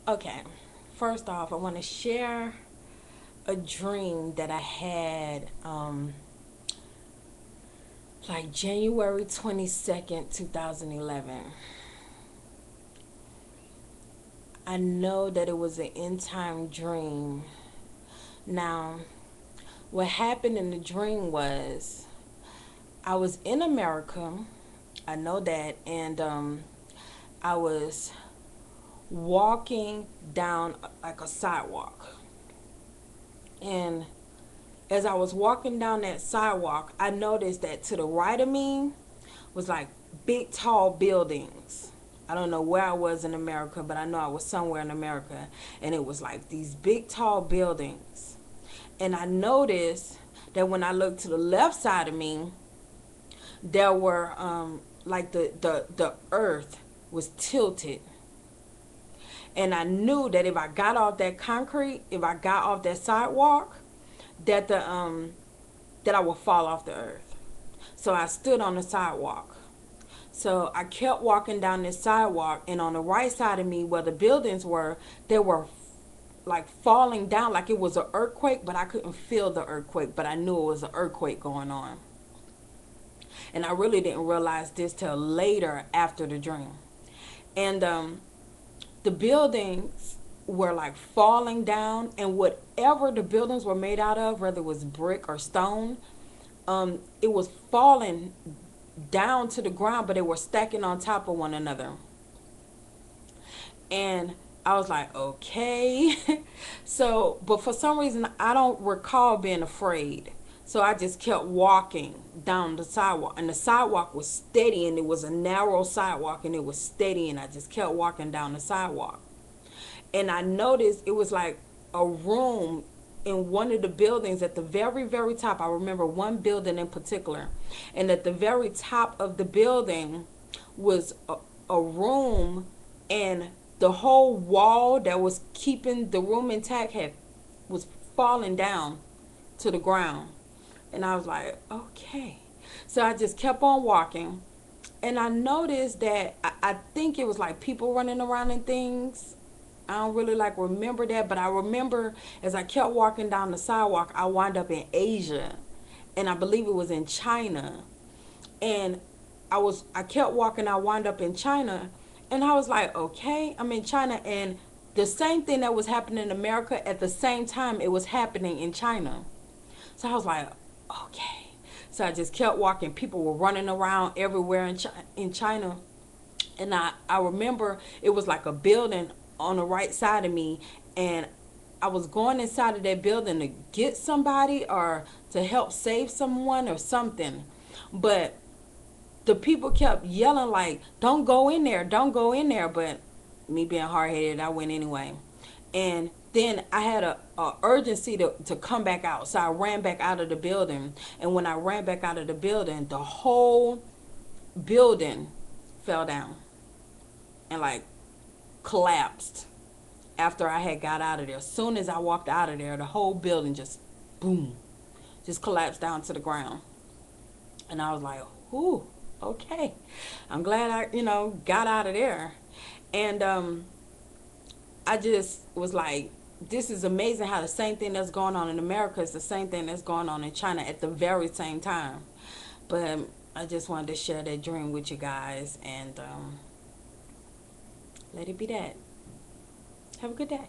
Okay, first off, I want to share a dream that I had like January 22nd, 2011. I know that it was an end time dream. Now, what happened in the dream was I was in America. I know that. And I was walking down like a sidewalk. And as I was walking down that sidewalk, I noticed that to the right of me was like big, tall buildings. I don't know where I was in America, but I know I was somewhere in America. And it was like these big, tall buildings. And I noticed that when I looked to the left side of me, there were like the earth was tilted. And I knew that if I got off that concrete, if I got off that sidewalk, that I would fall off the earth. So I stood on the sidewalk. So I kept walking down this sidewalk, and on the right side of me, where the buildings were, they were like falling down, like it was an earthquake, but I couldn't feel the earthquake, but I knew it was an earthquake going on. And I really didn't realize this till later after the dream. And the buildings were like falling down, and whatever the buildings were made out of, whether it was brick or stone, it was falling down to the ground, but they were stacking on top of one another. And I was like, okay. So, but for some reason, I don't recall being afraid. So I just kept walking down the sidewalk, and the sidewalk was steady, and it was a narrow sidewalk, and it was steady, and I just kept walking down the sidewalk. And I noticed it was like a room in one of the buildings at the very, very top. I remember one building in particular, and at the very top of the building was a room, and the whole wall that was keeping the room intact had was falling down to the ground. And I was like, okay. So I just kept on walking, and I noticed that I think it was like people running around and things. I don't really like remember that, but I remember as I kept walking down the sidewalk, I wound up in Asia, and I believe it was in China. And I kept walking, I wound up in China, and I was like, okay, I'm in China, and the same thing that was happening in America at the same time it was happening in China. So I was like, okay. So I just kept walking. People were running around everywhere in China. And I remember it was like a building on the right side of me. And I was going inside of that building to get somebody or to help save someone or something. But the people kept yelling like, don't go in there, don't go in there. But me being hard-headed, I went anyway. And then I had a urgency to come back out. So I ran back out of the building. And when I ran back out of the building, the whole building fell down and like collapsed after I had got out of there. As soon as I walked out of there, the whole building just boom, just collapsed down to the ground. And I was like, ooh, okay. I'm glad I got out of there. And I just was like, this is amazing how the same thing that's going on in America is the same thing that's going on in China at the very same time. But I just wanted to share that dream with you guys, and let it be that. Have a good day.